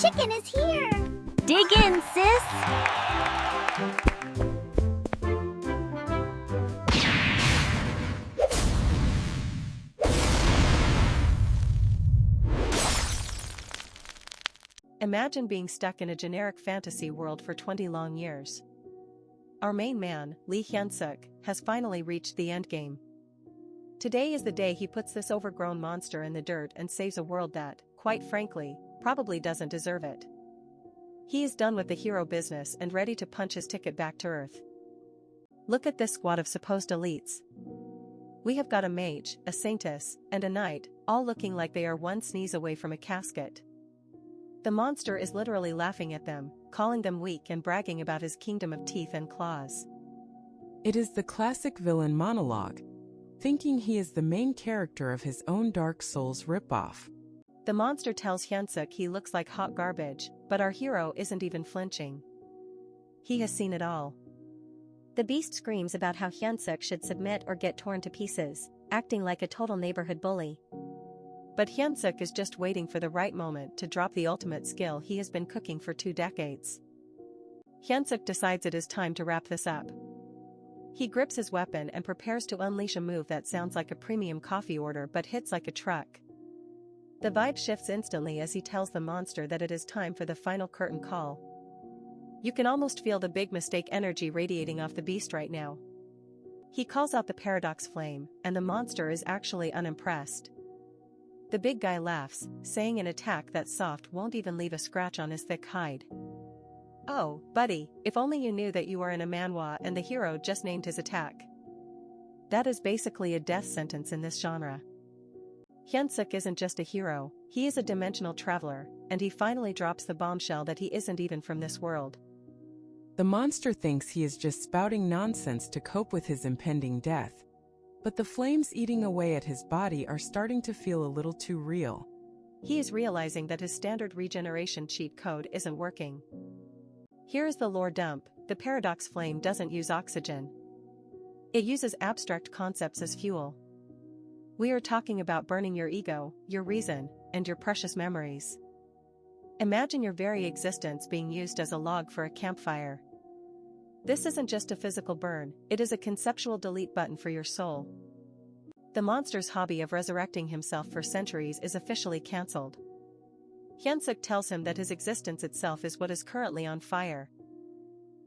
chicken is here! Dig in, sis! Imagine being stuck in a generic fantasy world for 20 long years. Our main man, Lee Hyun-seok, has finally reached the endgame. Today is the day he puts this overgrown monster in the dirt and saves a world that, quite frankly, probably doesn't deserve it. He is done with the hero business and ready to punch his ticket back to Earth. Look at this squad of supposed elites. We have got a mage, a saintess, and a knight, all looking like they are one sneeze away from a casket. The monster is literally laughing at them, calling them weak and bragging about his kingdom of teeth and claws. It is the classic villain monologue, thinking he is the main character of his own Dark Souls ripoff. The monster tells Hyun-seok he looks like hot garbage, but our hero isn't even flinching. He has seen it all. The beast screams about how Hyun-seok should submit or get torn to pieces, acting like a total neighborhood bully. But Hyun-seok is just waiting for the right moment to drop the ultimate skill he has been cooking for 2 decades. Hyun-seok decides it is time to wrap this up. He grips his weapon and prepares to unleash a move that sounds like a premium coffee order but hits like a truck. The vibe shifts instantly as he tells the monster that it is time for the final curtain call. You can almost feel the big mistake energy radiating off the beast right now. He calls out the paradox flame, and the monster is actually unimpressed. The big guy laughs, saying an attack that soft won't even leave a scratch on his thick hide. Oh, buddy, if only you knew that you are in a manhwa and the hero just named his attack. That is basically a death sentence in this genre. Hyun-seok isn't just a hero, he is a dimensional traveler, and he finally drops the bombshell that he isn't even from this world. The monster thinks he is just spouting nonsense to cope with his impending death. But the flames eating away at his body are starting to feel a little too real. He is realizing that his standard regeneration cheat code isn't working. Here is the lore dump: the paradox flame doesn't use oxygen. It uses abstract concepts as fuel. We are talking about burning your ego, your reason, and your precious memories. Imagine your very existence being used as a log for a campfire. This isn't just a physical burn, it is a conceptual delete button for your soul. The monster's hobby of resurrecting himself for centuries is officially cancelled. Hyun-seok tells him that his existence itself is what is currently on fire.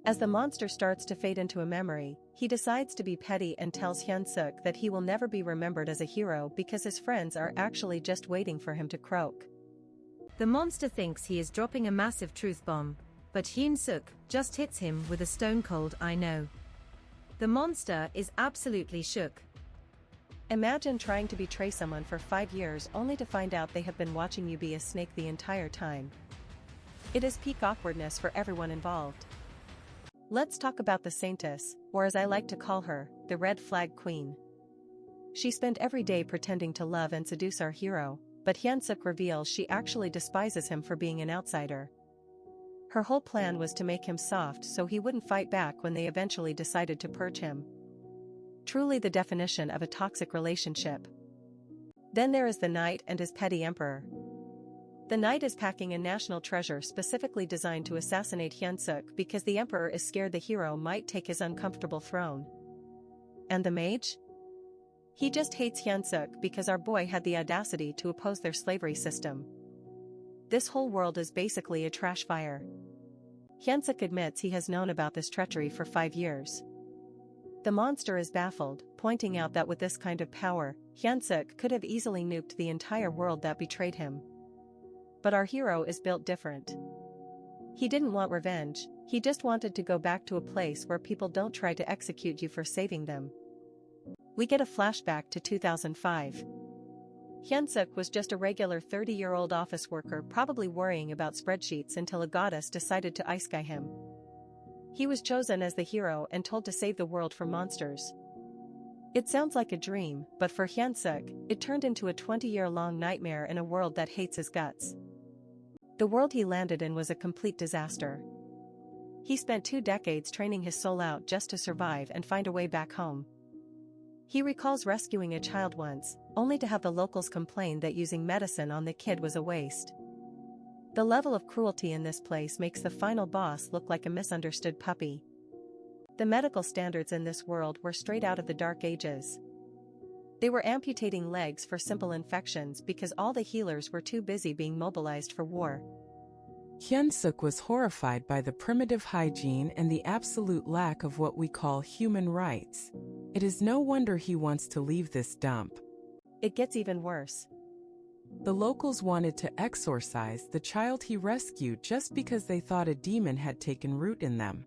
As the monster starts to fade into a memory, he decides to be petty and tells Hyun-seok that he will never be remembered as a hero because his friends are actually just waiting for him to croak. The monster thinks he is dropping a massive truth bomb, but Hyun-seok just hits him with a stone-cold "I know." The monster is absolutely shook. Imagine trying to betray someone for 5 years only to find out they have been watching you be a snake the entire time. It is peak awkwardness for everyone involved. Let's talk about the Saintess, or as I like to call her, the red flag queen. She spent every day pretending to love and seduce our hero, but Hyun-seok reveals she actually despises him for being an outsider. Her whole plan was to make him soft so he wouldn't fight back when they eventually decided to purge him. Truly the definition of a toxic relationship. Then there is the knight and his petty emperor. The knight is packing a national treasure specifically designed to assassinate Hyun-seok because the emperor is scared the hero might take his uncomfortable throne. And the mage? He just hates Hyun-seok because our boy had the audacity to oppose their slavery system. This whole world is basically a trash fire. Hyun-seok admits he has known about this treachery for 5 years. The monster is baffled, pointing out that with this kind of power, Hyun-seok could have easily nuked the entire world that betrayed him. But our hero is built different. He didn't want revenge, he just wanted to go back to a place where people don't try to execute you for saving them. We get a flashback to 2005. Hyun-seok was just a regular 30-year-old office worker probably worrying about spreadsheets until a goddess decided to ice-sky him. He was chosen as the hero and told to save the world from monsters. It sounds like a dream, but for Hyun-seok, it turned into a 20-year-long nightmare in a world that hates his guts. The world he landed in was a complete disaster. He spent 2 decades training his soul out just to survive and find a way back home. He recalls rescuing a child once, only to have the locals complain that using medicine on the kid was a waste. The level of cruelty in this place makes the final boss look like a misunderstood puppy. The medical standards in this world were straight out of the Dark Ages. They were amputating legs for simple infections because all the healers were too busy being mobilized for war. Hyun-seok was horrified by the primitive hygiene and the absolute lack of what we call human rights. It is no wonder he wants to leave this dump. It gets even worse. The locals wanted to exorcise the child he rescued just because they thought a demon had taken root in them.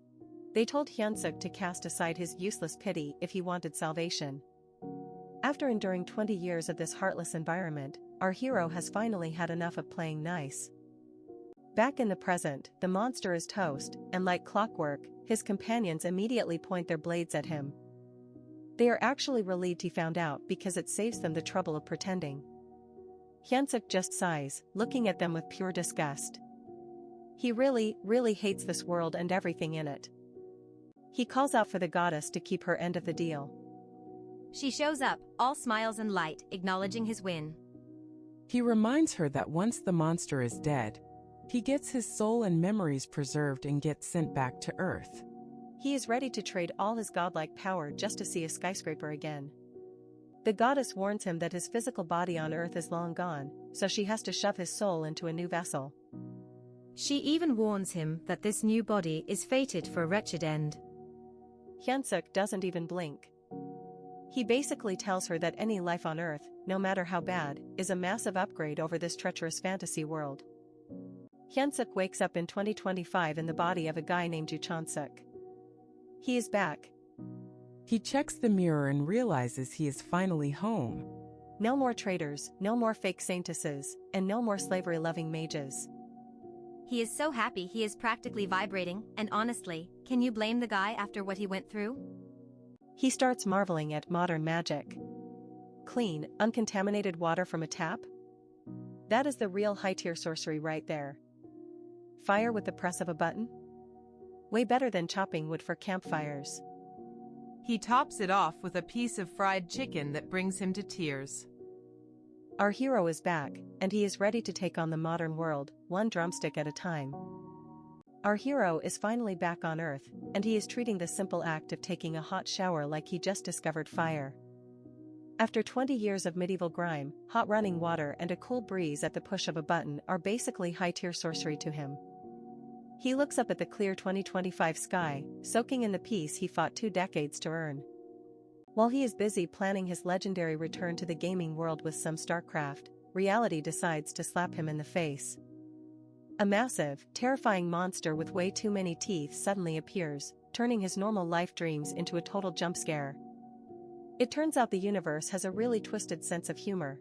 They told Hyun-seok to cast aside his useless pity if he wanted salvation. After enduring 20 years of this heartless environment, our hero has finally had enough of playing nice. Back in the present, the monster is toast, and like clockwork, his companions immediately point their blades at him. They are actually relieved he found out because it saves them the trouble of pretending. Hyun-seok just sighs, looking at them with pure disgust. He really, really hates this world and everything in it. He calls out for the goddess to keep her end of the deal. She shows up, all smiles and light, acknowledging his win. He reminds her that once the monster is dead, he gets his soul and memories preserved and gets sent back to Earth. He is ready to trade all his godlike power just to see a skyscraper again. The goddess warns him that his physical body on Earth is long gone, so she has to shove his soul into a new vessel. She even warns him that this new body is fated for a wretched end. Hyun-seok doesn't even blink. He basically tells her that any life on Earth, no matter how bad, is a massive upgrade over this treacherous fantasy world. Hyun-seok wakes up in 2025 in the body of a guy named Yoo Chan-seok. He is back. He checks the mirror and realizes he is finally home. No more traitors, no more fake saintesses, and no more slavery-loving mages. He is so happy he is practically vibrating, and honestly, can you blame the guy after what he went through? He starts marveling at modern magic. Clean, uncontaminated water from a tap? That is the real high-tier sorcery right there. Fire with the press of a button? Way better than chopping wood for campfires. He tops it off with a piece of fried chicken that brings him to tears. Our hero is back, and he is ready to take on the modern world, one drumstick at a time. Our hero is finally back on Earth, and he is treating the simple act of taking a hot shower like he just discovered fire. After 20 years of medieval grime, hot running water and a cool breeze at the push of a button are basically high-tier sorcery to him. He looks up at the clear 2025 sky, soaking in the peace he fought 2 decades to earn. While he is busy planning his legendary return to the gaming world with some StarCraft, reality decides to slap him in the face. A massive, terrifying monster with way too many teeth suddenly appears, turning his normal life dreams into a total jump scare. It turns out the universe has a really twisted sense of humor.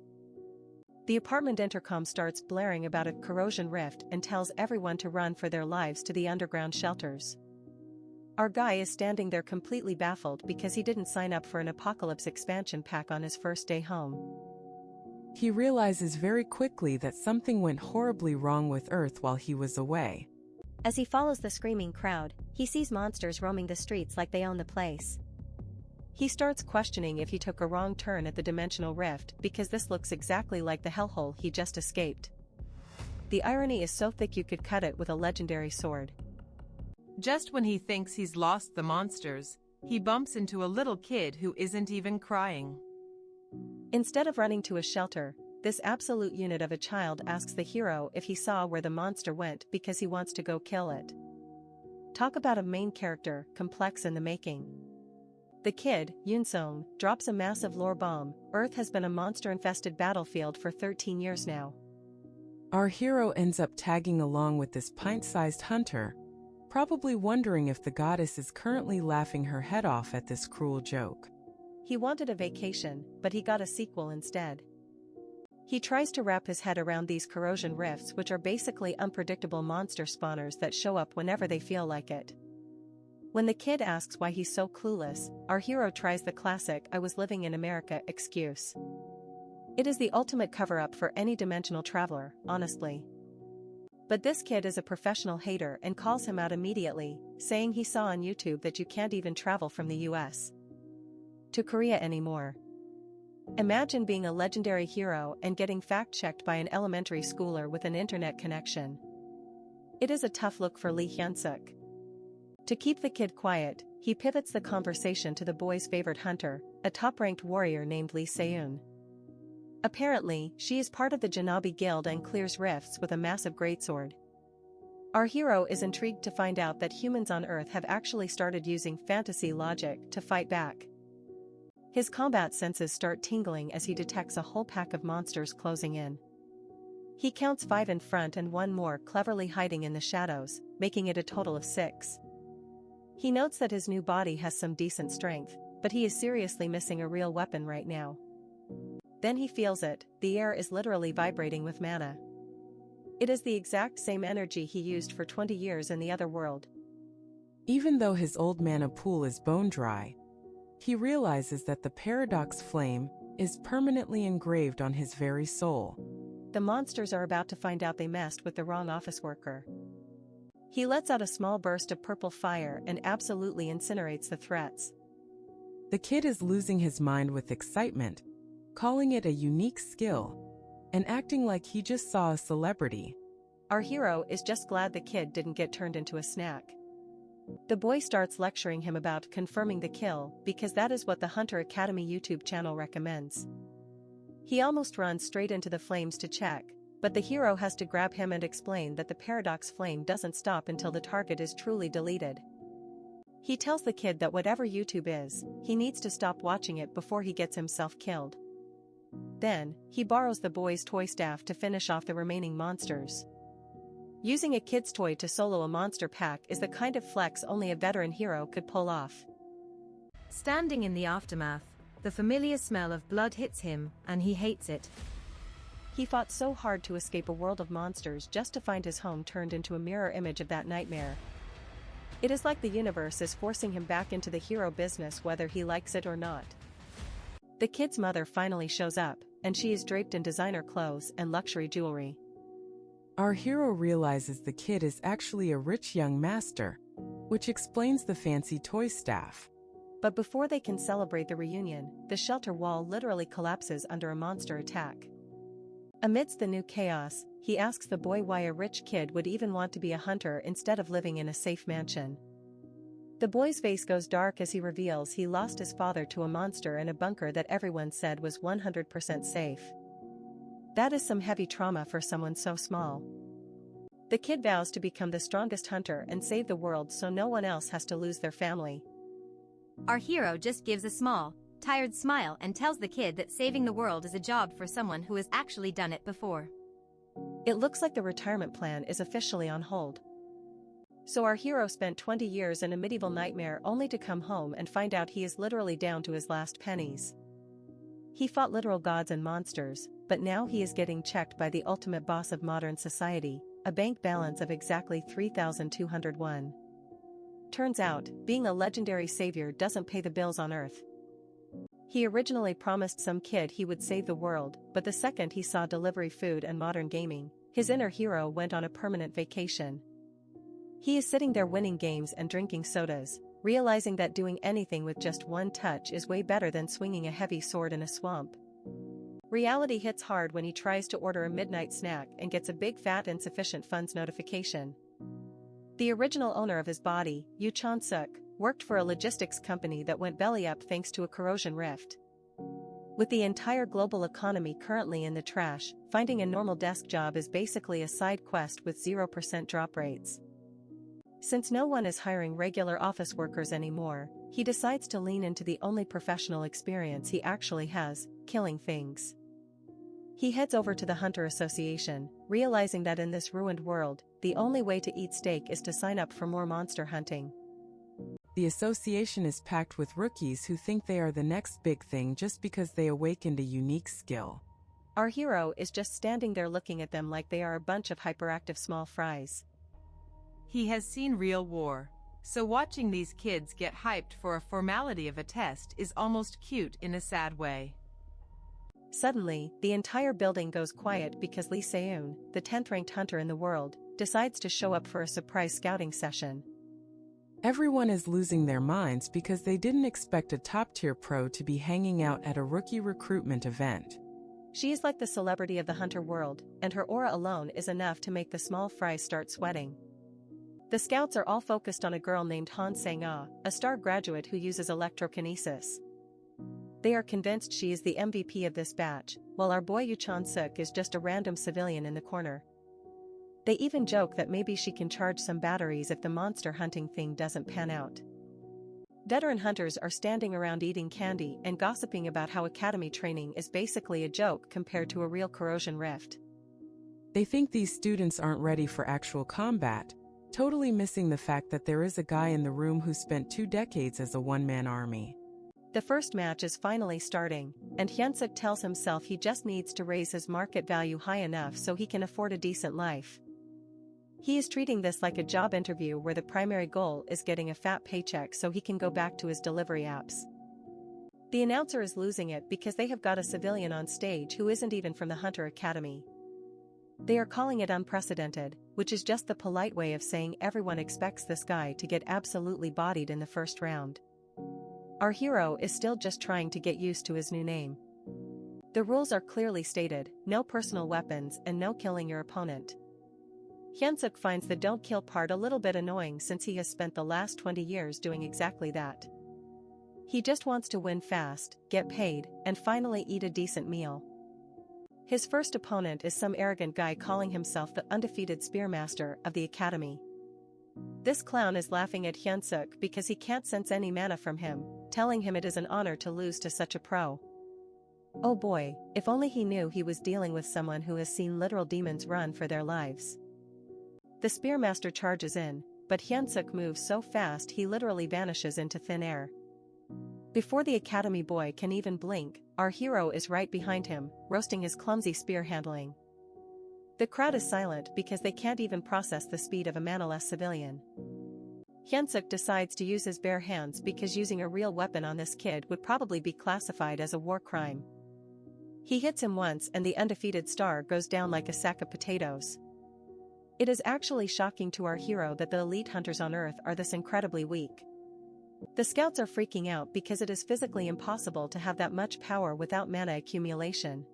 The apartment intercom starts blaring about a corrosion rift and tells everyone to run for their lives to the underground shelters. Our guy is standing there completely baffled because he didn't sign up for an apocalypse expansion pack on his first day home. He realizes very quickly that something went horribly wrong with Earth while he was away. As he follows the screaming crowd, he sees monsters roaming the streets like they own the place. He starts questioning if he took a wrong turn at the dimensional rift because this looks exactly like the hellhole he just escaped. The irony is so thick you could cut it with a legendary sword. Just when he thinks he's lost the monsters, he bumps into a little kid who isn't even crying. Instead of running to a shelter, this absolute unit of a child asks the hero if he saw where the monster went because he wants to go kill it. Talk about a main character, complex in the making. The kid, Yoon-seok, drops a massive lore bomb. Earth has been a monster-infested battlefield for 13 years now. Our hero ends up tagging along with this pint-sized hunter, probably wondering if the goddess is currently laughing her head off at this cruel joke. He wanted a vacation, but he got a sequel instead. He tries to wrap his head around these corrosion rifts, which are basically unpredictable monster spawners that show up whenever they feel like it. When the kid asks why he's so clueless, our hero tries the classic "I was living in America" excuse. It is the ultimate cover-up for any dimensional traveler, honestly. But this kid is a professional hater and calls him out immediately, saying he saw on YouTube that you can't even travel from the US to Korea anymore. Imagine being a legendary hero and getting fact-checked by an elementary schooler with an internet connection. It is a tough look for Lee Hyun-seok. To keep the kid quiet, he pivots the conversation to the boy's favorite hunter, a top-ranked warrior named Lee Se-eun. Apparently, she is part of the Janabi Guild and clears rifts with a massive greatsword. Our hero is intrigued to find out that humans on Earth have actually started using fantasy logic to fight back. His combat senses start tingling as he detects a whole pack of monsters closing in. He counts 5 in front and 1 more cleverly hiding in the shadows, making it a total of 6. He notes that his new body has some decent strength, but he is seriously missing a real weapon right now. Then he feels it, the air is literally vibrating with mana. It is the exact same energy he used for 20 years in the other world. Even though his old mana pool is bone dry, he realizes that the paradox flame is permanently engraved on his very soul. The monsters are about to find out they messed with the wrong office worker. He lets out a small burst of purple fire and absolutely incinerates the threats. The kid is losing his mind with excitement, calling it a unique skill, and acting like he just saw a celebrity. Our hero is just glad the kid didn't get turned into a snack. The boy starts lecturing him about confirming the kill because that is what the Hunter Academy YouTube channel recommends. He almost runs straight into the flames to check, but the hero has to grab him and explain that the paradox flame doesn't stop until the target is truly deleted. He tells the kid that whatever YouTube is, he needs to stop watching it before he gets himself killed. Then, he borrows the boy's toy staff to finish off the remaining monsters. Using a kid's toy to solo a monster pack is the kind of flex only a veteran hero could pull off. Standing in the aftermath, the familiar smell of blood hits him, and he hates it. He fought so hard to escape a world of monsters just to find his home turned into a mirror image of that nightmare. It is like the universe is forcing him back into the hero business whether he likes it or not. The kid's mother finally shows up, and she is draped in designer clothes and luxury jewelry. Our hero realizes the kid is actually a rich young master, which explains the fancy toy staff. But before they can celebrate the reunion, the shelter wall literally collapses under a monster attack. Amidst the new chaos, he asks the boy why a rich kid would even want to be a hunter instead of living in a safe mansion. The boy's face goes dark as he reveals he lost his father to a monster in a bunker that everyone said was 100% safe. That is some heavy trauma for someone so small. The kid vows to become the strongest hunter and save the world so no one else has to lose their family. Our hero just gives a small, tired smile and tells the kid that saving the world is a job for someone who has actually done it before. It looks like the retirement plan is officially on hold. So our hero spent 20 years in a medieval nightmare only to come home and find out he is literally down to his last pennies. He fought literal gods and monsters, but now he is getting checked by the ultimate boss of modern society, a bank balance of exactly 3,201. Turns out, being a legendary savior doesn't pay the bills on Earth. He originally promised some kid he would save the world, but the second he saw delivery food and modern gaming, his inner hero went on a permanent vacation. He is sitting there winning games and drinking sodas, realizing that doing anything with just one touch is way better than swinging a heavy sword in a swamp. Reality hits hard when he tries to order a midnight snack and gets a big fat insufficient funds notification. The original owner of his body, Yoo Chan-seok, worked for a logistics company that went belly up thanks to a corrosion rift. With the entire global economy currently in the trash, finding a normal desk job is basically a side quest with 0% drop rates. Since no one is hiring regular office workers anymore, he decides to lean into the only professional experience he actually has, killing things. He heads over to the Hunter Association, realizing that in this ruined world, the only way to eat steak is to sign up for more monster hunting. The association is packed with rookies who think they are the next big thing just because they awakened a unique skill. Our hero is just standing there looking at them like they are a bunch of hyperactive small fries. He has seen real war, so watching these kids get hyped for a formality of a test is almost cute in a sad way. Suddenly, the entire building goes quiet because Lee Se-eun, the 10th ranked hunter in the world, decides to show up for a surprise scouting session. Everyone is losing their minds because they didn't expect a top-tier pro to be hanging out at a rookie recruitment event. She is like the celebrity of the hunter world, and her aura alone is enough to make the small fries start sweating. The scouts are all focused on a girl named Han Sang-ah, a star graduate who uses electrokinesis. They are convinced she is the MVP of this batch, while our boy Yoo Chan-seok is just a random civilian in the corner. They even joke that maybe she can charge some batteries if the monster hunting thing doesn't pan out. Veteran hunters are standing around eating candy and gossiping about how academy training is basically a joke compared to a real corrosion rift. They think these students aren't ready for actual combat, totally missing the fact that there is a guy in the room who spent 2 decades as a one-man army. The first match is finally starting, and Hyun-seok tells himself he just needs to raise his market value high enough so he can afford a decent life. He is treating this like a job interview where the primary goal is getting a fat paycheck so he can go back to his delivery apps. The announcer is losing it because they have got a civilian on stage who isn't even from the Hunter Academy. They are calling it unprecedented, which is just the polite way of saying everyone expects this guy to get absolutely bodied in the first round. Our hero is still just trying to get used to his new name. The rules are clearly stated: no personal weapons and no killing your opponent. Hyun-seok finds the don't kill part a little bit annoying since he has spent the last 20 years doing exactly that. He just wants to win fast, get paid, and finally eat a decent meal. His first opponent is some arrogant guy calling himself the undefeated spearmaster of the academy. This clown is laughing at Hyun-seok because he can't sense any mana from him, telling him it is an honor to lose to such a pro. Oh boy, if only he knew he was dealing with someone who has seen literal demons run for their lives. The spearmaster charges in, but Hyun-seok moves so fast he literally vanishes into thin air. Before the academy boy can even blink, our hero is right behind him, roasting his clumsy spear handling. The crowd is silent because they can't even process the speed of a manaless civilian. Hyun-seok decides to use his bare hands because using a real weapon on this kid would probably be classified as a war crime. He hits him once and the undefeated star goes down like a sack of potatoes. It is actually shocking to our hero that the elite hunters on Earth are this incredibly weak. The scouts are freaking out because it is physically impossible to have that much power without mana accumulation.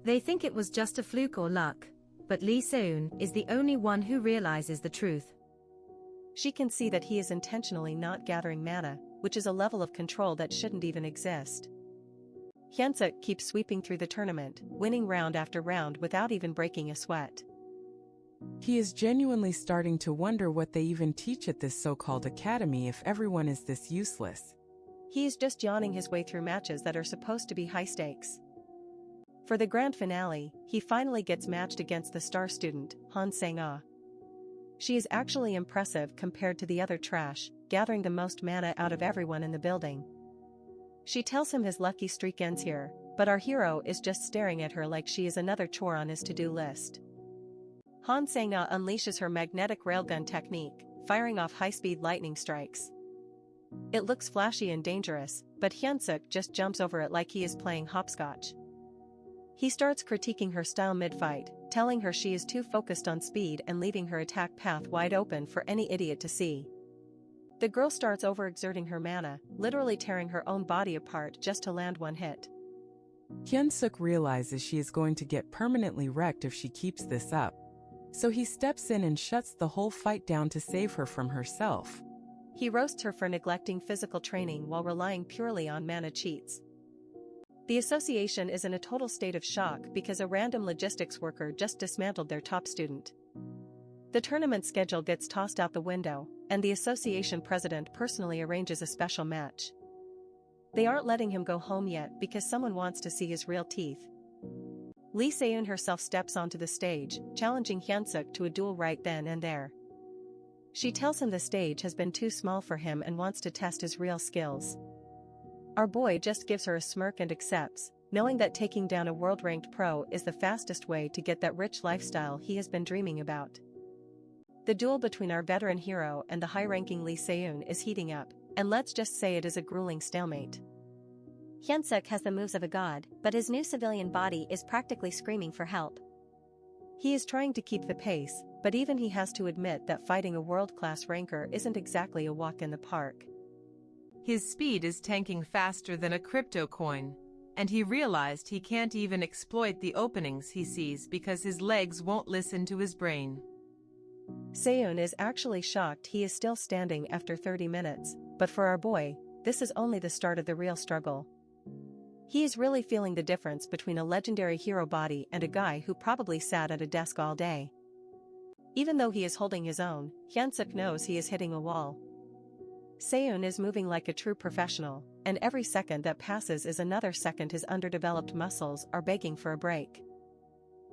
They think it was just a fluke or luck, but Lee Seun is the only one who realizes the truth. She can see that he is intentionally not gathering mana, which is a level of control that shouldn't even exist. Hyun-seok keeps sweeping through the tournament, winning round after round without even breaking a sweat. He is genuinely starting to wonder what they even teach at this so-called academy if everyone is this useless. He is just yawning his way through matches that are supposed to be high stakes. For the grand finale, he finally gets matched against the star student, Han Sang-ah. She is actually impressive compared to the other trash, gathering the most mana out of everyone in the building. She tells him his lucky streak ends here, but our hero is just staring at her like she is another chore on his to-do list. Han Sang-ah unleashes her magnetic railgun technique, firing off high-speed lightning strikes. It looks flashy and dangerous, but Hyun-seok just jumps over it like he is playing hopscotch. He starts critiquing her style mid-fight, telling her she is too focused on speed and leaving her attack path wide open for any idiot to see. The girl starts overexerting her mana, literally tearing her own body apart just to land one hit. Hyun-seok realizes she is going to get permanently wrecked if she keeps this up. So he steps in and shuts the whole fight down to save her from herself. He roasts her for neglecting physical training while relying purely on mana cheats. The association is in a total state of shock because a random logistics worker just dismantled their top student. The tournament schedule gets tossed out the window, and the association president personally arranges a special match. They aren't letting him go home yet because someone wants to see his real teeth. Lee Seun herself steps onto the stage, challenging Hyun-seok to a duel right then and there. She tells him the stage has been too small for him and wants to test his real skills. Our boy just gives her a smirk and accepts, knowing that taking down a world-ranked pro is the fastest way to get that rich lifestyle he has been dreaming about. The duel between our veteran hero and the high-ranking Lee Seun is heating up, and let's just say it is a grueling stalemate. Hyun-seok has the moves of a god, but his new civilian body is practically screaming for help. He is trying to keep the pace, but even he has to admit that fighting a world-class ranker isn't exactly a walk in the park. His speed is tanking faster than a crypto coin, and he realized he can't even exploit the openings he sees because his legs won't listen to his brain. Seun is actually shocked he is still standing after 30 minutes, but for our boy, this is only the start of the real struggle. He is really feeling the difference between a legendary hero body and a guy who probably sat at a desk all day. Even though he is holding his own, Hyun-seok knows he is hitting a wall. Seun is moving like a true professional, and every second that passes is another second his underdeveloped muscles are begging for a break.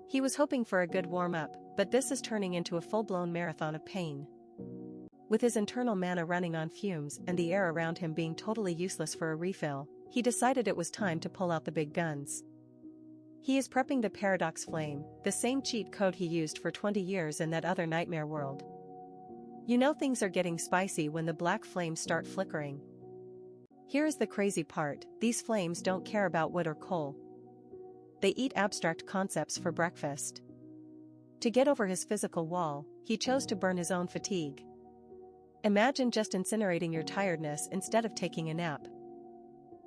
He was hoping for a good warm-up, but this is turning into a full-blown marathon of pain. With his internal mana running on fumes and the air around him being totally useless for a refill, he decided it was time to pull out the big guns. He is prepping the Paradox Flame, the same cheat code he used for 20 years in that other nightmare world. You know things are getting spicy when the black flames start flickering. Here is the crazy part, these flames don't care about wood or coal. They eat abstract concepts for breakfast. To get over his physical wall, he chose to burn his own fatigue. Imagine just incinerating your tiredness instead of taking a nap.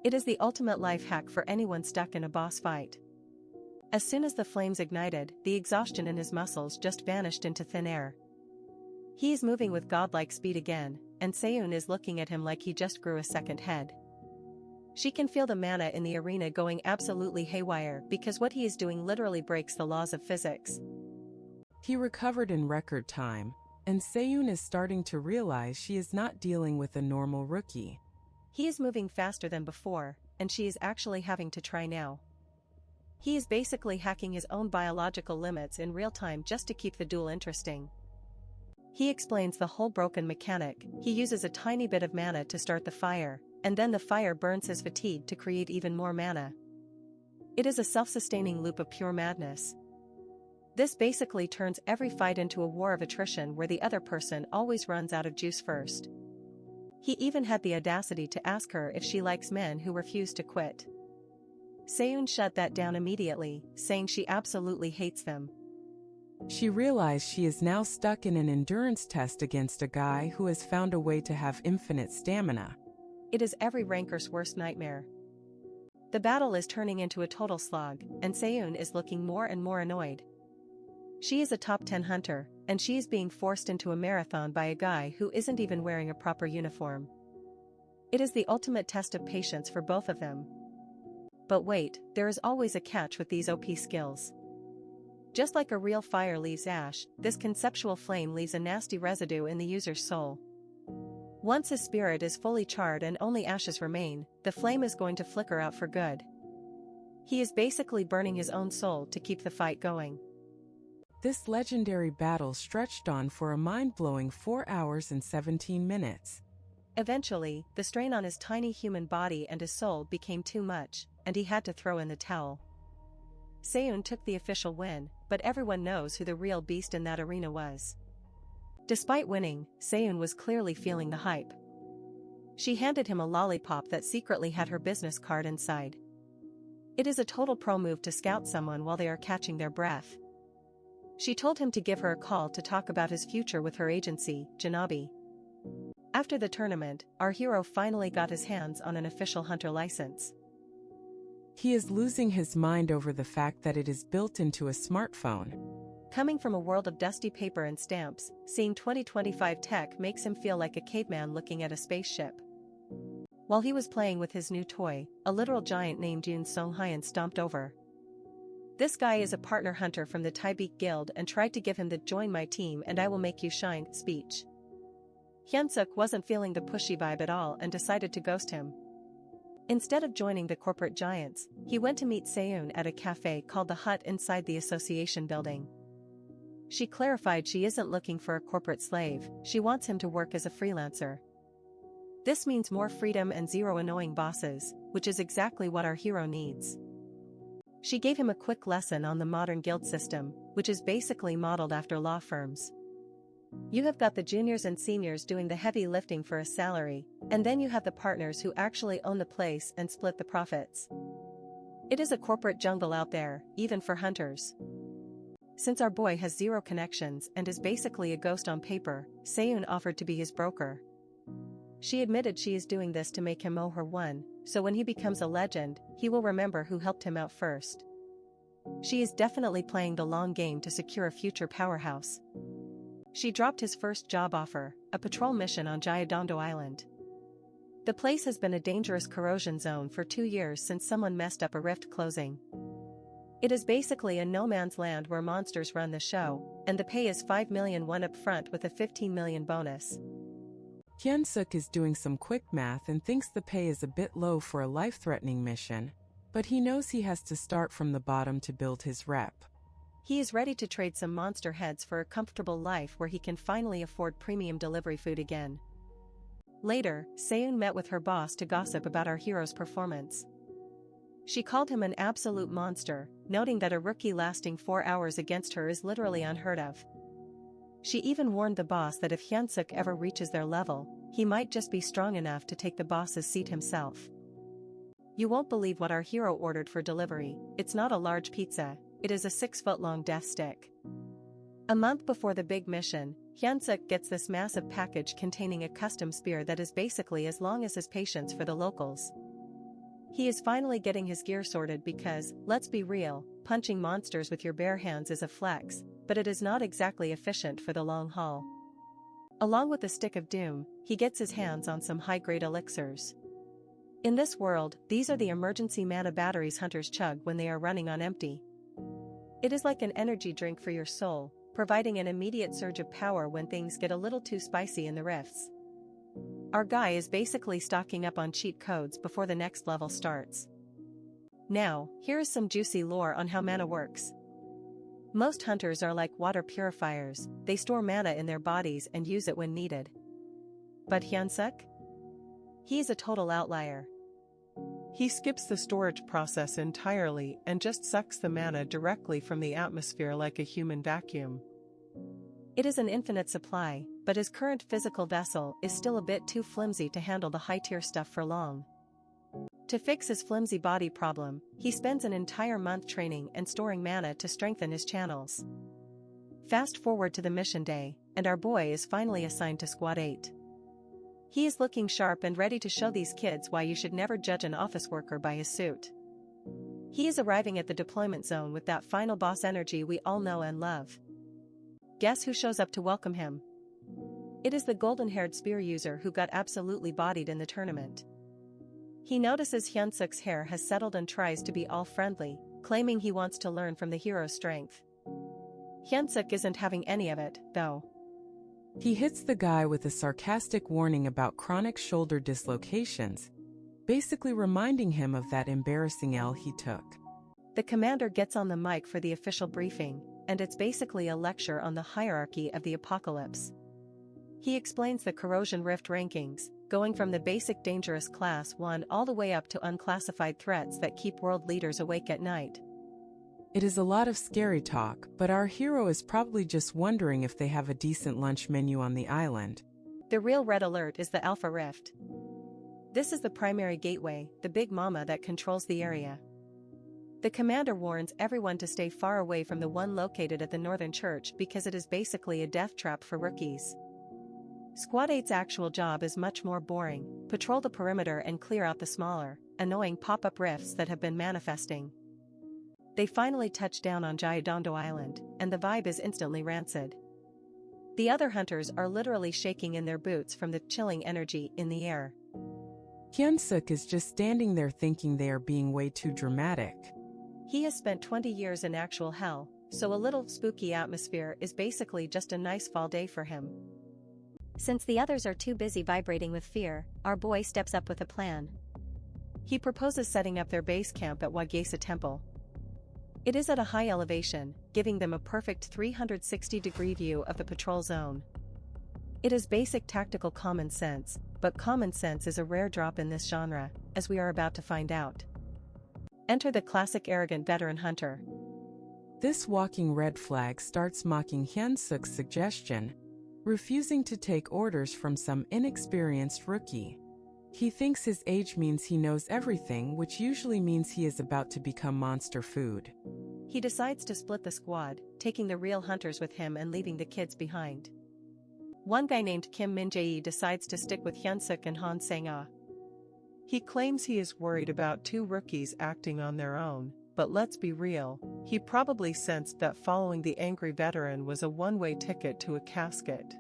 It is the ultimate life hack for anyone stuck in a boss fight. As soon as the flames ignited, the exhaustion in his muscles just vanished into thin air. He is moving with godlike speed again, and Seun is looking at him like he just grew a second head. She can feel the mana in the arena going absolutely haywire because what he is doing literally breaks the laws of physics. He recovered in record time, and Seun is starting to realize she is not dealing with a normal rookie. He is moving faster than before, and she is actually having to try now. He is basically hacking his own biological limits in real time just to keep the duel interesting. He explains the whole broken mechanic. He uses a tiny bit of mana to start the fire, and then the fire burns his fatigue to create even more mana. It is a self-sustaining loop of pure madness. This basically turns every fight into a war of attrition where the other person always runs out of juice first. He even had the audacity to ask her if she likes men who refuse to quit. Seun shut that down immediately, saying she absolutely hates them. She realized she is now stuck in an endurance test against a guy who has found a way to have infinite stamina. It is every ranker's worst nightmare. The battle is turning into a total slog, and Seun is looking more and more annoyed. She is a top 10 hunter, and she is being forced into a marathon by a guy who isn't even wearing a proper uniform. It is the ultimate test of patience for both of them. But wait, there is always a catch with these OP skills. Just like a real fire leaves ash, this conceptual flame leaves a nasty residue in the user's soul. Once his spirit is fully charred and only ashes remain, the flame is going to flicker out for good. He is basically burning his own soul to keep the fight going. This legendary battle stretched on for a mind-blowing 4 hours and 17 minutes. Eventually, the strain on his tiny human body and his soul became too much, and he had to throw in the towel. Seun took the official win, but everyone knows who the real beast in that arena was. Despite winning, Seun was clearly feeling the hype. She handed him a lollipop that secretly had her business card inside. It is a total pro move to scout someone while they are catching their breath. She told him to give her a call to talk about his future with her agency, Janabi. After the tournament, our hero finally got his hands on an official hunter license. He is losing his mind over the fact that it is built into a smartphone. Coming from a world of dusty paper and stamps, seeing 2025 tech makes him feel like a caveman looking at a spaceship. While he was playing with his new toy, a literal giant named Yoon Song-hyun stomped over. This guy is a partner hunter from the Taebeek Guild and tried to give him the "join my team and I will make you shine" speech. Hyun-seok wasn't feeling the pushy vibe at all and decided to ghost him. Instead of joining the corporate giants, he went to meet Seun at a cafe called The Hut inside the association building. She clarified she isn't looking for a corporate slave, she wants him to work as a freelancer. This means more freedom and zero annoying bosses, which is exactly what our hero needs. She gave him a quick lesson on the modern guild system, which is basically modeled after law firms. You have got the juniors and seniors doing the heavy lifting for a salary, and then you have the partners who actually own the place and split the profits. It is a corporate jungle out there, even for hunters. Since our boy has zero connections and is basically a ghost on paper, Seun offered to be his broker. She admitted she is doing this to make him owe her one, so when he becomes a legend, he will remember who helped him out first. She is definitely playing the long game to secure a future powerhouse. She dropped his first job offer, a patrol mission on Gyeongdo Island. The place has been a dangerous corrosion zone for 2 years since someone messed up a rift closing. It is basically a no-man's land where monsters run the show, and the pay is 5 million won up front with a 15 million bonus. Hyun-seok is doing some quick math and thinks the pay is a bit low for a life-threatening mission, but he knows he has to start from the bottom to build his rep. He is ready to trade some monster heads for a comfortable life where he can finally afford premium delivery food again. Later, Seun met with her boss to gossip about our hero's performance. She called him an absolute monster, noting that a rookie lasting 4 hours against her is literally unheard of. She even warned the boss that if Hyun-seok ever reaches their level, he might just be strong enough to take the boss's seat himself. You won't believe what our hero ordered for delivery. It's not a large pizza, it is a 6-foot-long death stick. A month before the big mission, Hyun-seok gets this massive package containing a custom spear that is basically as long as his patience for the locals. He is finally getting his gear sorted because, let's be real, punching monsters with your bare hands is a flex, but it is not exactly efficient for the long haul. Along with the Stick of Doom, he gets his hands on some high-grade elixirs. In this world, these are the emergency mana batteries hunters chug when they are running on empty. It is like an energy drink for your soul, providing an immediate surge of power when things get a little too spicy in the rifts. Our guy is basically stocking up on cheat codes before the next level starts. Now, here is some juicy lore on how mana works. Most hunters are like water purifiers, they store mana in their bodies and use it when needed. But Hyun-seok? He is a total outlier. He skips the storage process entirely and just sucks the mana directly from the atmosphere like a human vacuum. It is an infinite supply, but his current physical vessel is still a bit too flimsy to handle the high-tier stuff for long. To fix his flimsy body problem, he spends an entire month training and storing mana to strengthen his channels. Fast forward to the mission day, and our boy is finally assigned to Squad 8. He is looking sharp and ready to show these kids why you should never judge an office worker by his suit. He is arriving at the deployment zone with that final boss energy we all know and love. Guess who shows up to welcome him? It is the golden-haired spear user who got absolutely bodied in the tournament. He notices Hyun-seok's hair has settled and tries to be all friendly, claiming he wants to learn from the hero's strength. Hyun-seok isn't having any of it, though. He hits the guy with a sarcastic warning about chronic shoulder dislocations, basically reminding him of that embarrassing L he took. The commander gets on the mic for the official briefing, and it's basically a lecture on the hierarchy of the apocalypse. He explains the Corrosion Rift rankings, going from the basic dangerous class 1 all the way up to unclassified threats that keep world leaders awake at night. It is a lot of scary talk, but our hero is probably just wondering if they have a decent lunch menu on the island. The real red alert is the Alpha Rift. This is the primary gateway, the big mama that controls the area. The commander warns everyone to stay far away from the one located at the Northern Church because it is basically a death trap for rookies. Squad 8's actual job is much more boring: patrol the perimeter and clear out the smaller, annoying pop-up rifts that have been manifesting. They finally touch down on Gyeongdo Island, and the vibe is instantly rancid. The other hunters are literally shaking in their boots from the chilling energy in the air. Hyun-seok is just standing there thinking they are being way too dramatic. He has spent 20 years in actual hell, so a little spooky atmosphere is basically just a nice fall day for him. Since the others are too busy vibrating with fear, our boy steps up with a plan. He proposes setting up their base camp at Wagesa Temple. It is at a high elevation, giving them a perfect 360-degree view of the patrol zone. It is basic tactical common sense, but common sense is a rare drop in this genre, as we are about to find out. Enter the classic arrogant veteran hunter. This walking red flag starts mocking Hyun-seok's suggestion, refusing to take orders from some inexperienced rookie. He thinks his age means he knows everything, which usually means he is about to become monster food. He decides to split the squad, taking the real hunters with him and leaving the kids behind. One guy named Kim Min-jae decides to stick with Hyun-seok and Han Sang-ah. He claims he is worried about 2 rookies acting on their own, but let's be real, he probably sensed that following the angry veteran was a one-way ticket to a casket.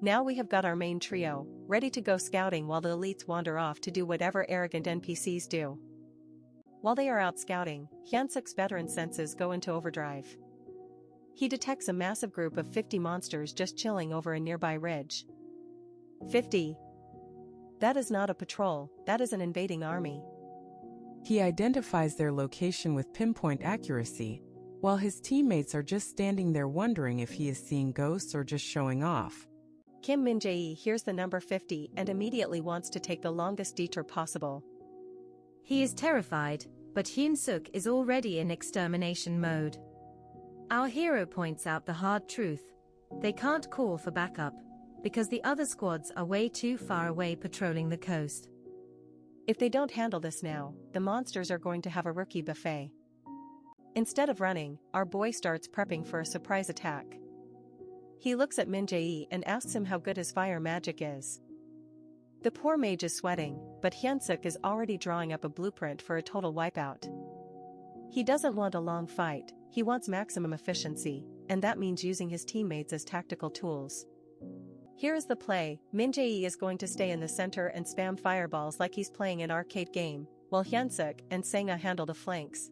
Now we have got our main trio, ready to go scouting while the elites wander off to do whatever arrogant NPCs do. While they are out scouting, Hyun-seok's veteran senses go into overdrive. He detects a massive group of 50 monsters just chilling over a nearby ridge. 50. That is not a patrol, that is an invading army. He identifies their location with pinpoint accuracy, while his teammates are just standing there wondering if he is seeing ghosts or just showing off. Kim Min-jae hears the number 50 and immediately wants to take the longest detour possible. He is terrified, but Hyun-seok is already in extermination mode. Our hero points out the hard truth. They can't call for backup, because the other squads are way too far away patrolling the coast. If they don't handle this now, the monsters are going to have a rookie buffet. Instead of running, our boy starts prepping for a surprise attack. He looks at Min-jae and asks him how good his fire magic is. The poor mage is sweating, but Hyun-seok is already drawing up a blueprint for a total wipeout. He doesn't want a long fight, he wants maximum efficiency, and that means using his teammates as tactical tools. Here is the play. Min-jae is going to stay in the center and spam fireballs like he's playing an arcade game, while Hyun-seok and Sang-ah handle the flanks.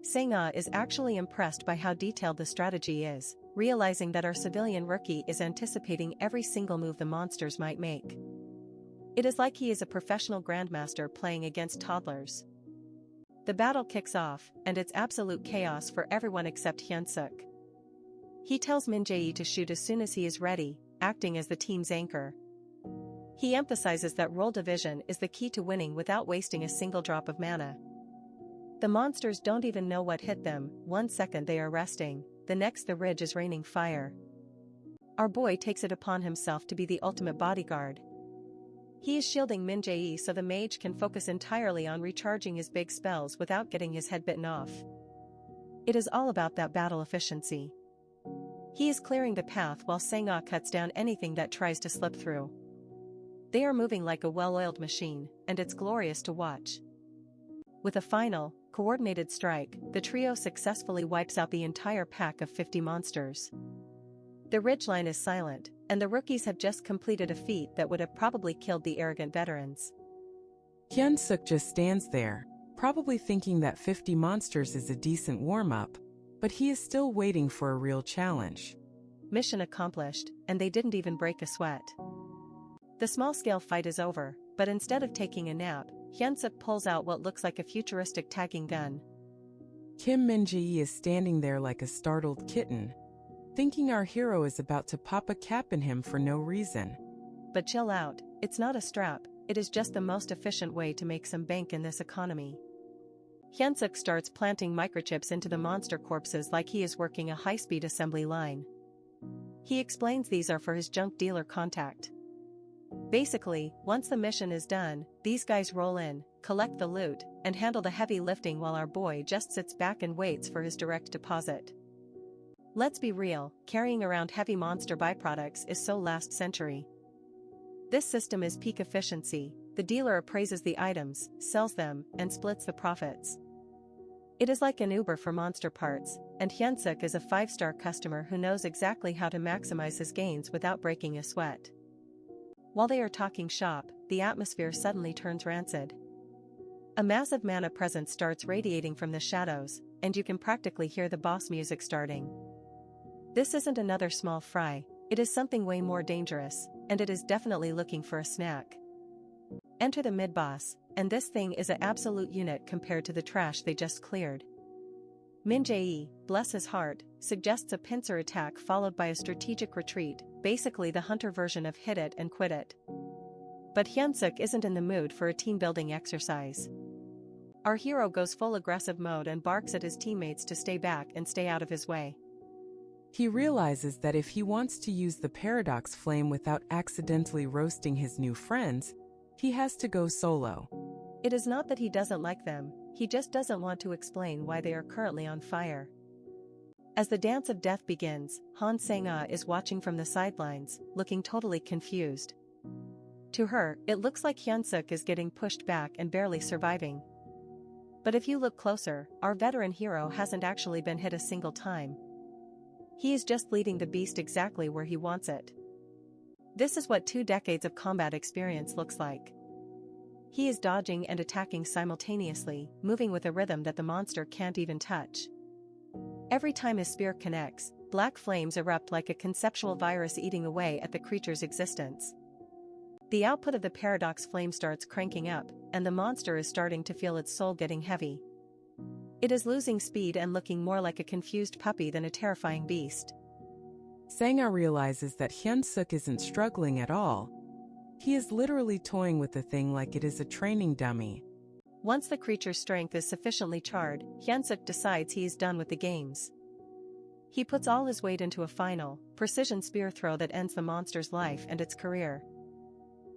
Sang-ah is actually impressed by how detailed the strategy is, realizing that our civilian rookie is anticipating every single move the monsters might make. It is like he is a professional grandmaster playing against toddlers. The battle kicks off, and it's absolute chaos for everyone except Hyun-seok. He tells Min-jae to shoot as soon as he is ready, acting as the team's anchor. He emphasizes that role division is the key to winning without wasting a single drop of mana. The monsters don't even know what hit them. 1 second they are resting, the next the ridge is raining fire. Our boy takes it upon himself to be the ultimate bodyguard. He is shielding Min-jae so the mage can focus entirely on recharging his big spells without getting his head bitten off. It is all about that battle efficiency. He is clearing the path while Sang-ah cuts down anything that tries to slip through. They are moving like a well-oiled machine, and it's glorious to watch. With a final, coordinated strike, the trio successfully wipes out the entire pack of 50 monsters. The ridgeline is silent, and the rookies have just completed a feat that would have probably killed the arrogant veterans. Hyun-seok just stands there, probably thinking that 50 monsters is a decent warm-up, but he is still waiting for a real challenge. Mission accomplished, and they didn't even break a sweat. The small-scale fight is over, but instead of taking a nap, Hyun-seok pulls out what looks like a futuristic tagging gun. Kim Min-jae is standing there like a startled kitten, thinking our hero is about to pop a cap in him for no reason. But chill out, it's not a strap, it is just the most efficient way to make some bank in this economy. Hyun-seok starts planting microchips into the monster corpses like he is working a high-speed assembly line. He explains these are for his junk dealer contact. Basically, once the mission is done, these guys roll in, collect the loot, and handle the heavy lifting while our boy just sits back and waits for his direct deposit. Let's be real, carrying around heavy monster byproducts is so last century. This system is peak efficiency. The dealer appraises the items, sells them, and splits the profits. It is like an Uber for monster parts, and Hyun-seok is a 5-star customer who knows exactly how to maximize his gains without breaking a sweat. While they are talking shop, the atmosphere suddenly turns rancid. A massive mana presence starts radiating from the shadows, and you can practically hear the boss music starting. This isn't another small fry, it is something way more dangerous, and it is definitely looking for a snack. Enter the mid-boss, and this thing is an absolute unit compared to the trash they just cleared. Min-jae, bless his heart, suggests a pincer attack followed by a strategic retreat, basically the hunter version of hit it and quit it. But Hyun-seok isn't in the mood for a team-building exercise. Our hero goes full aggressive mode and barks at his teammates to stay back and stay out of his way. He realizes that if he wants to use the paradox flame without accidentally roasting his new friends, he has to go solo. It is not that he doesn't like them, he just doesn't want to explain why they are currently on fire. As the dance of death begins, Sang-ah is watching from the sidelines, looking totally confused. To her, it looks like Hyun-seok is getting pushed back and barely surviving. But if you look closer, our veteran hero hasn't actually been hit a single time. He is just leading the beast exactly where he wants it. This is what 2 decades of combat experience looks like. He is dodging and attacking simultaneously, moving with a rhythm that the monster can't even touch. Every time his spear connects, black flames erupt like a conceptual virus eating away at the creature's existence. The output of the paradox flame starts cranking up, and the monster is starting to feel its soul getting heavy. It is losing speed and looking more like a confused puppy than a terrifying beast. Sang-ah realizes that Hyun-seok isn't struggling at all. He is literally toying with the thing like it is a training dummy. Once the creature's strength is sufficiently charred, Hyun-seok decides he is done with the games. He puts all his weight into a final, precision spear throw that ends the monster's life and its career.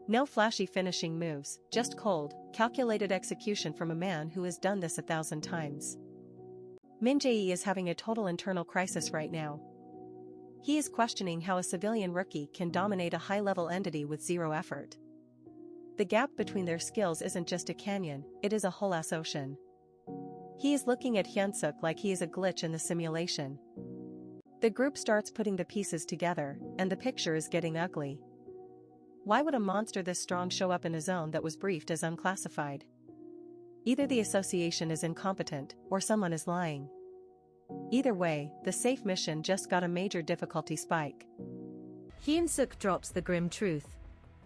No flashy finishing moves, just cold, calculated execution from a man who has done this 1,000 times. Mage is having a total internal crisis right now. He is questioning how a civilian rookie can dominate a high-level entity with zero effort. The gap between their skills isn't just a canyon, it is a whole-ass ocean. He is looking at Hyun-seok like he is a glitch in the simulation. The group starts putting the pieces together, and the picture is getting ugly. Why would a monster this strong show up in a zone that was briefed as unclassified? Either the association is incompetent, or someone is lying. Either way, the safe mission just got a major difficulty spike. Hyun-seok drops the grim truth.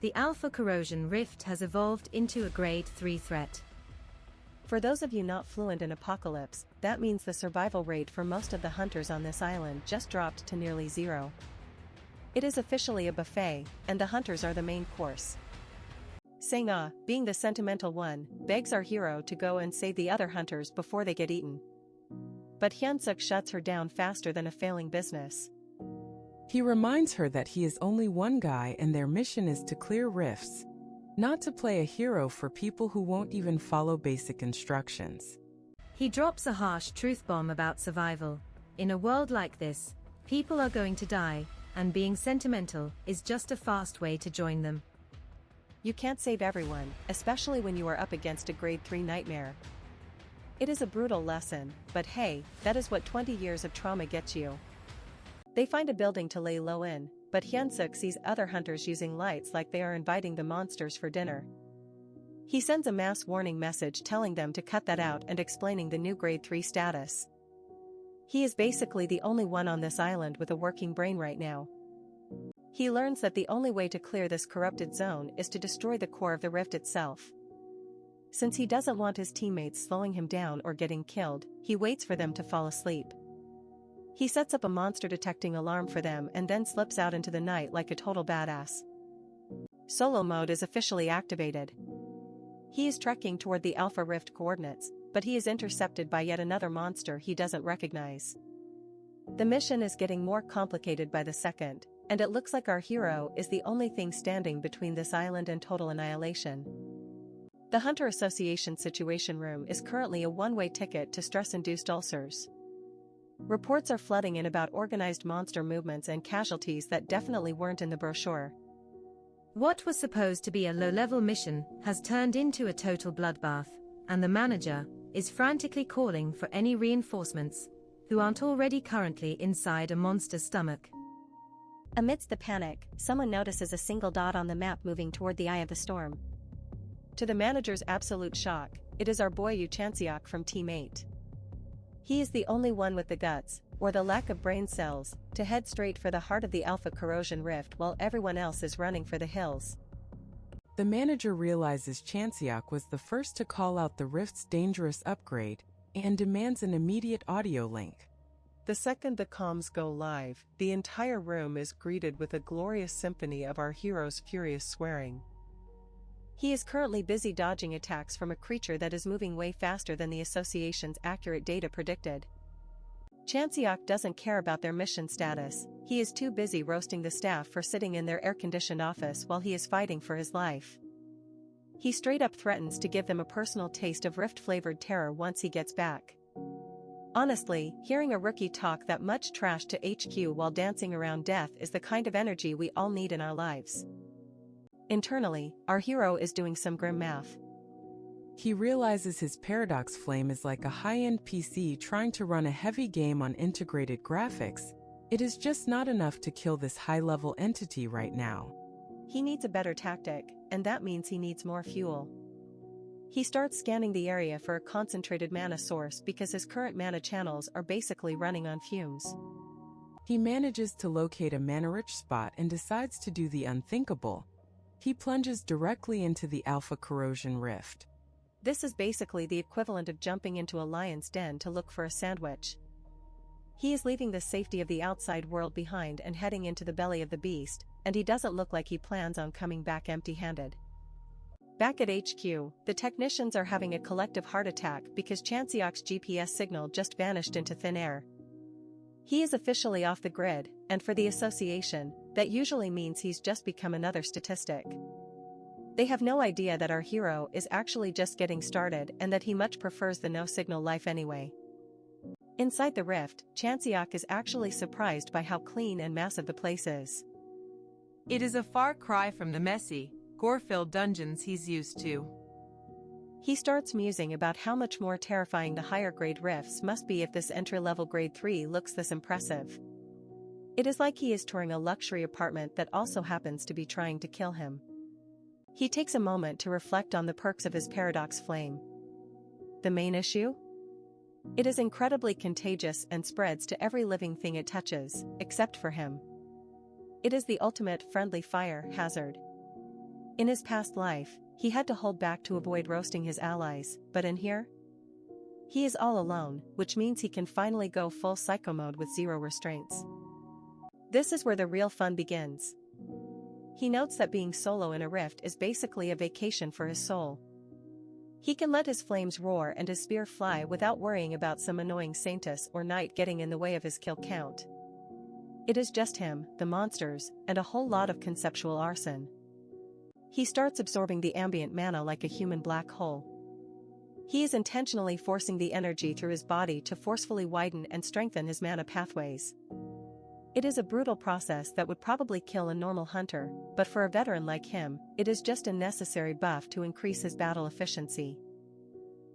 The Alpha Corrosion Rift has evolved into a Grade 3 threat. For those of you not fluent in Apocalypse, that means the survival rate for most of the hunters on this island just dropped to nearly 0. It is officially a buffet, and the hunters are the main course. Sang-ah, being the sentimental one, begs our hero to go and save the other hunters before they get eaten. But Hyun-seok shuts her down faster than a failing business. He reminds her that he is only one guy and their mission is to clear rifts, not to play a hero for people who won't even follow basic instructions. He drops a harsh truth bomb about survival. In a world like this, people are going to die, and being sentimental is just a fast way to join them. You can't save everyone, especially when you are up against a Grade 3 nightmare. It is a brutal lesson, but hey, that is what 20 years of trauma gets you. They find a building to lay low in, but Hyun-seok sees other hunters using lights like they are inviting the monsters for dinner. He sends a mass warning message telling them to cut that out and explaining the new Grade 3 status. He is basically the only one on this island with a working brain right now. He learns that the only way to clear this corrupted zone is to destroy the core of the rift itself. Since he doesn't want his teammates slowing him down or getting killed, he waits for them to fall asleep. He sets up a monster detecting alarm for them and then slips out into the night like a total badass. Solo mode is officially activated. He is trekking toward the Alpha Rift coordinates, but he is intercepted by yet another monster he doesn't recognize. The mission is getting more complicated by the second, and it looks like our hero is the only thing standing between this island and total annihilation. The Hunter Association Situation Room is currently a one-way ticket to stress-induced ulcers. Reports are flooding in about organized monster movements and casualties that definitely weren't in the brochure. What was supposed to be a low-level mission has turned into a total bloodbath, and the manager is frantically calling for any reinforcements who aren't already currently inside a monster's stomach. Amidst the panic, someone notices a single dot on the map moving toward the eye of the storm. To the manager's absolute shock, it is our boy Yoo Chan-seok from Team 8. He is the only one with the guts, or the lack of brain cells, to head straight for the heart of the Alpha Corrosion Rift while everyone else is running for the hills. The manager realizes Chan-seok was the first to call out the rift's dangerous upgrade and demands an immediate audio link. The second the comms go live, the entire room is greeted with a glorious symphony of our hero's furious swearing. He is currently busy dodging attacks from a creature that is moving way faster than the association's accurate data predicted. Chan-seok doesn't care about their mission status, he is too busy roasting the staff for sitting in their air-conditioned office while he is fighting for his life. He straight up threatens to give them a personal taste of rift-flavored terror once he gets back. Honestly, hearing a rookie talk that much trash to HQ while dancing around death is the kind of energy we all need in our lives. Internally, our hero is doing some grim math. He realizes his paradox flame is like a high-end PC trying to run a heavy game on integrated graphics. It is just not enough to kill this high-level entity right now. He needs a better tactic, and that means he needs more fuel. He starts scanning the area for a concentrated mana source because his current mana channels are basically running on fumes. He manages to locate a mana-rich spot and decides to do the unthinkable. He plunges directly into the Alpha Corrosion Rift. This is basically the equivalent of jumping into a lion's den to look for a sandwich. He is leaving the safety of the outside world behind and heading into the belly of the beast, and he doesn't look like he plans on coming back empty-handed. Back at HQ, the technicians are having a collective heart attack because Chan-seok's GPS signal just vanished into thin air. He is officially off the grid, and for the association, that usually means he's just become another statistic. They have no idea that our hero is actually just getting started and that he much prefers the no-signal life anyway. Inside the rift, Chan-seok is actually surprised by how clean and massive the place is. It is a far cry from the messy, gore-filled dungeons he's used to. He starts musing about how much more terrifying the higher-grade rifts must be if this entry-level grade 3 looks this impressive. It is like he is touring a luxury apartment that also happens to be trying to kill him. He takes a moment to reflect on the perks of his paradox flame. The main issue? It is incredibly contagious and spreads to every living thing it touches, except for him. It is the ultimate friendly fire hazard. In his past life, he had to hold back to avoid roasting his allies, but in here? He is all alone, which means he can finally go full psycho mode with zero restraints. This is where the real fun begins. He notes that being solo in a rift is basically a vacation for his soul. He can let his flames roar and his spear fly without worrying about some annoying Saintess or knight getting in the way of his kill count. It is just him, the monsters, and a whole lot of conceptual arson. He starts absorbing the ambient mana like a human black hole. He is intentionally forcing the energy through his body to forcefully widen and strengthen his mana pathways. It is a brutal process that would probably kill a normal hunter, but for a veteran like him, it is just a necessary buff to increase his battle efficiency.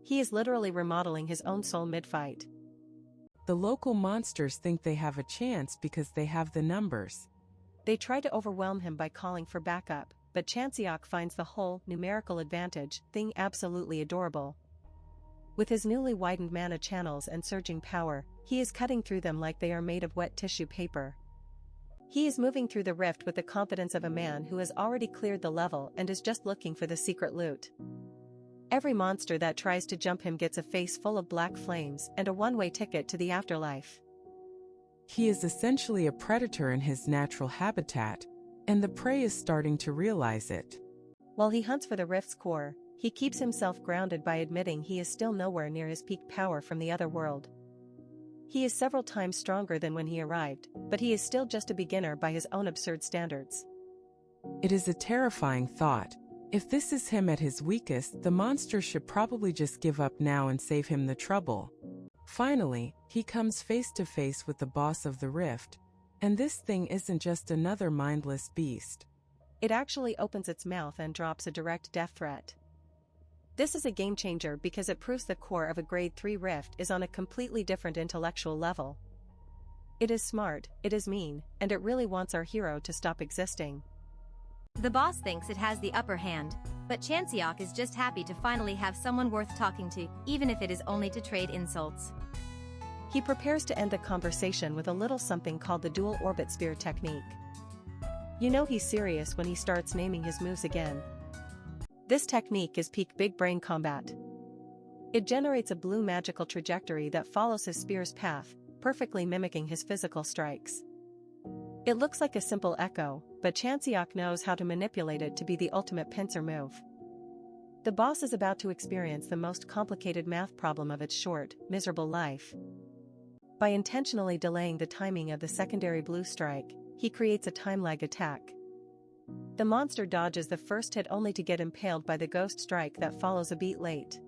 He is literally remodeling his own soul mid-fight. The local monsters think they have a chance because they have the numbers. They try to overwhelm him by calling for backup, but Chan-seok finds the whole numerical advantage thing absolutely adorable. With his newly widened mana channels and surging power, he is cutting through them like they are made of wet tissue paper. He is moving through the rift with the confidence of a man who has already cleared the level and is just looking for the secret loot. Every monster that tries to jump him gets a face full of black flames and a one-way ticket to the afterlife. He is essentially a predator in his natural habitat, and the prey is starting to realize it. While he hunts for the rift's core, he keeps himself grounded by admitting he is still nowhere near his peak power from the other world. He is several times stronger than when he arrived, but he is still just a beginner by his own absurd standards. It is a terrifying thought. If this is him at his weakest, the monster should probably just give up now and save him the trouble. Finally, he comes face to face with the boss of the rift, and this thing isn't just another mindless beast. It actually opens its mouth and drops a direct death threat. This is a game changer because it proves the core of a grade 3 rift is on a completely different intellectual level. It is smart, it is mean, and it really wants our hero to stop existing. The boss thinks it has the upper hand, but Chan-seok is just happy to finally have someone worth talking to, even if it is only to trade insults. He prepares to end the conversation with a little something called the dual orbit spear technique. You know he's serious when he starts naming his moves again. This technique is peak big brain combat. It generates a blue magical trajectory that follows his spear's path, perfectly mimicking his physical strikes. It looks like a simple echo, but Chan-seok knows how to manipulate it to be the ultimate pincer move. The boss is about to experience the most complicated math problem of its short, miserable life. By intentionally delaying the timing of the secondary blue strike, he creates a time lag attack. The monster dodges the first hit only to get impaled by the ghost strike that follows a beat late.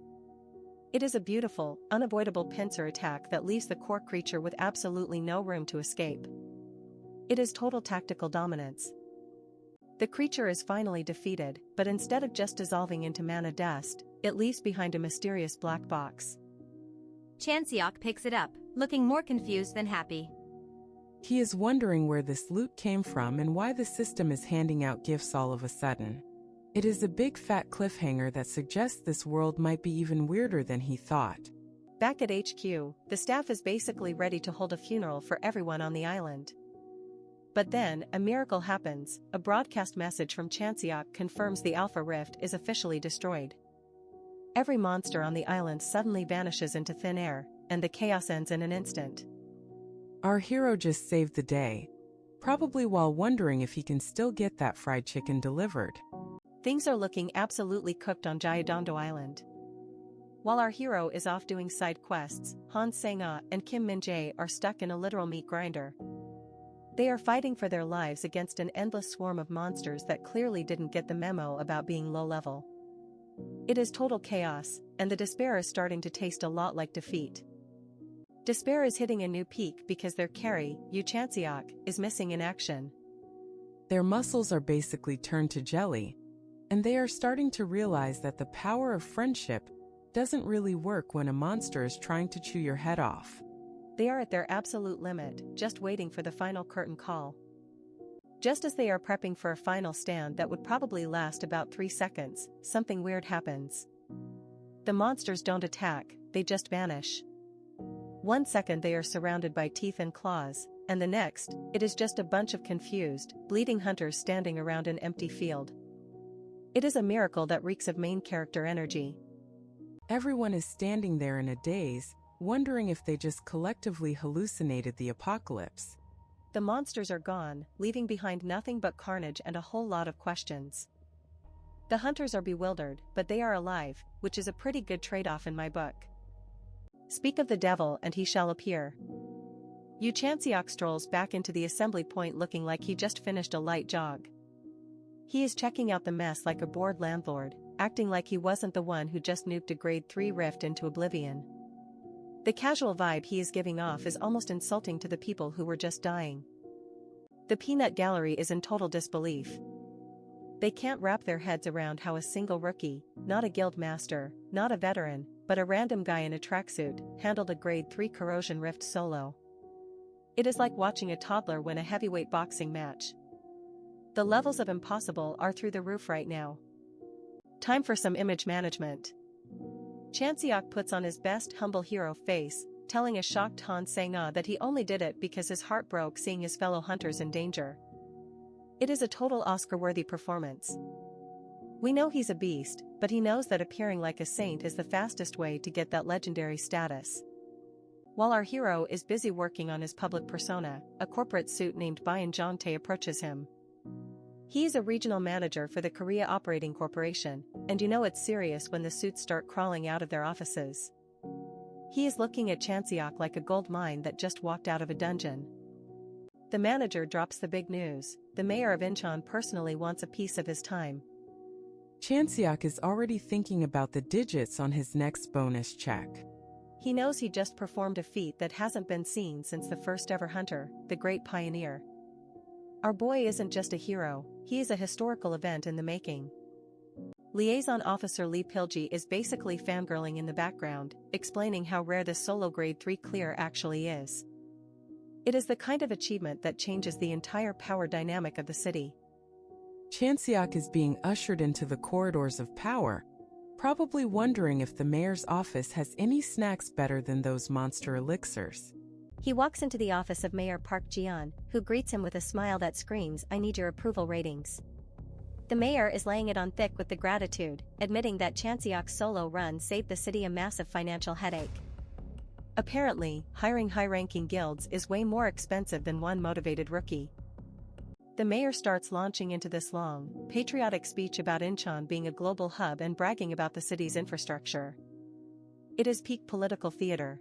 It is a beautiful, unavoidable pincer attack that leaves the core creature with absolutely no room to escape. It is total tactical dominance. The creature is finally defeated, but instead of just dissolving into mana dust, It leaves behind a mysterious black box. Chan-seok picks it up, looking more confused than happy. He is wondering where this loot came from and why the system is handing out gifts all of a sudden. It is a big fat cliffhanger that suggests this world might be even weirder than he thought. Back at HQ, the staff is basically ready to hold a funeral for everyone on the island. But then, a miracle happens. A broadcast message from Chan-seok confirms the Alpha Rift is officially destroyed. Every monster on the island suddenly vanishes into thin air, and the chaos ends in an instant. Our hero just saved the day, probably while wondering if he can still get that fried chicken delivered. Things are looking absolutely cooked on Gyeongdo Island. While our hero is off doing side quests, Han Sang-ah and Kim Min-jae are stuck in a literal meat grinder. They are fighting for their lives against an endless swarm of monsters that clearly didn't get the memo about being low-level. It is total chaos, and the despair is starting to taste a lot like defeat. Despair is hitting a new peak because their carry, Yoo Chan-seok, is missing in action. Their muscles are basically turned to jelly, and they are starting to realize that the power of friendship doesn't really work when a monster is trying to chew your head off. They are at their absolute limit, just waiting for the final curtain call. Just as they are prepping for a final stand that would probably last about 3 seconds, something weird happens. The monsters don't attack, they just vanish. 1 second they are surrounded by teeth and claws, and the next, it is just a bunch of confused, bleeding hunters standing around an empty field. It is a miracle that reeks of main character energy. Everyone is standing there in a daze, wondering if they just collectively hallucinated the apocalypse. The monsters are gone, leaving behind nothing but carnage and a whole lot of questions. The hunters are bewildered, but they are alive, which is a pretty good trade-off in my book. Speak of the devil and he shall appear. Yoo Chan-seok strolls back into the assembly point looking like he just finished a light jog. He is checking out the mess like a bored landlord, acting like he wasn't the one who just nuked a grade 3 rift into oblivion. The casual vibe he is giving off is almost insulting to the people who were just dying. The peanut gallery is in total disbelief. They can't wrap their heads around how a single rookie, not a guild master, not a veteran, but a random guy in a tracksuit, handled a grade 3 Corrosion Rift solo. It is like watching a toddler win a heavyweight boxing match. The levels of impossible are through the roof right now. Time for some image management. Chan-seok puts on his best humble hero face, telling a shocked Han Sang-ah that he only did it because his heart broke seeing his fellow hunters in danger. It is a total Oscar-worthy performance. We know he's a beast, but he knows that appearing like a saint is the fastest way to get that legendary status. While our hero is busy working on his public persona, a corporate suit named Byun Jongtae approaches him. He is a regional manager for the Korea Operating Corporation, and you know it's serious when the suits start crawling out of their offices. He is looking at Chan-seok like a gold mine that just walked out of a dungeon. The manager drops the big news: the mayor of Incheon personally wants a piece of his time. Chan-seok is already thinking about the digits on his next bonus check. He knows he just performed a feat that hasn't been seen since the first ever hunter, the Great Pioneer. Our boy isn't just a hero, he is a historical event in the making. Liaison Officer Lee Pilji is basically fangirling in the background, explaining how rare this solo grade 3 clear actually is. It is the kind of achievement that changes the entire power dynamic of the city. Chan-seok is being ushered into the corridors of power, probably wondering if the mayor's office has any snacks better than those monster elixirs. He walks into the office of Mayor Park Ji-yeon, who greets him with a smile that screams, "I need your approval ratings." The mayor is laying it on thick with the gratitude, admitting that Chan-seok's solo run saved the city a massive financial headache. Apparently, hiring high-ranking guilds is way more expensive than one motivated rookie. The mayor starts launching into this long, patriotic speech about Incheon being a global hub and bragging about the city's infrastructure. It is peak political theater.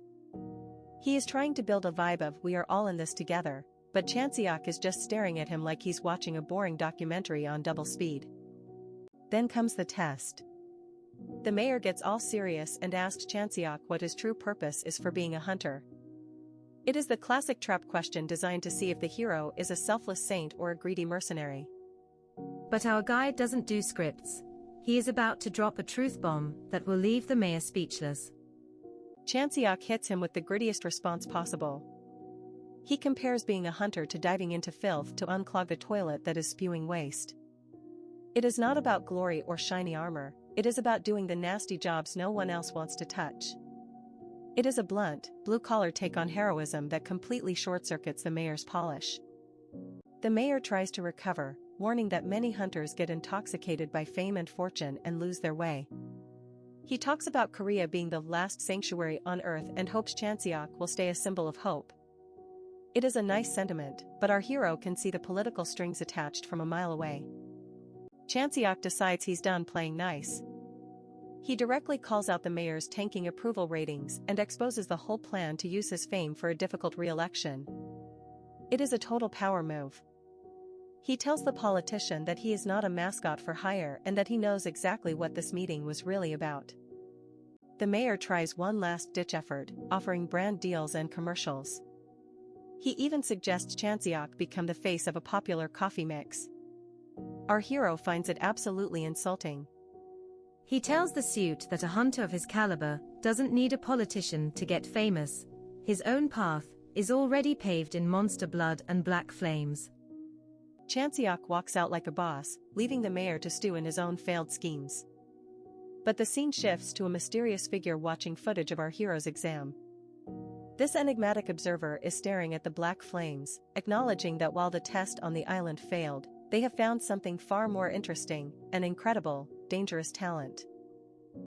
He is trying to build a vibe of "we are all in this together," but Chan-seok is just staring at him like he's watching a boring documentary on double speed. Then comes the test. The mayor gets all serious and asks Chan-seok what his true purpose is for being a hunter. It is the classic trap question designed to see if the hero is a selfless saint or a greedy mercenary. But our guy doesn't do scripts. He is about to drop a truth bomb that will leave the mayor speechless. Chan-seok hits him with the grittiest response possible. He compares being a hunter to diving into filth to unclog a toilet that is spewing waste. It is not about glory or shiny armor, it is about doing the nasty jobs no one else wants to touch. It is a blunt, blue-collar take on heroism that completely short-circuits the mayor's polish. The mayor tries to recover, warning that many hunters get intoxicated by fame and fortune and lose their way. He talks about Korea being the last sanctuary on Earth and hopes Chan-seok will stay a symbol of hope. It is a nice sentiment, but our hero can see the political strings attached from a mile away. Chan-seok decides he's done playing nice. He directly calls out the mayor's tanking approval ratings and exposes the whole plan to use his fame for a difficult re-election. It is a total power move. He tells the politician that he is not a mascot for hire and that he knows exactly what this meeting was really about. The mayor tries one last-ditch effort, offering brand deals and commercials. He even suggests Chan-seok become the face of a popular coffee mix. Our hero finds it absolutely insulting. He tells the suit that a hunter of his caliber doesn't need a politician to get famous. His own path is already paved in monster blood and black flames. Chan-seok walks out like a boss, leaving the mayor to stew in his own failed schemes. But the scene shifts to a mysterious figure watching footage of our hero's exam. This enigmatic observer is staring at the black flames, acknowledging that while the test on the island failed, they have found something far more interesting, an incredible, dangerous talent.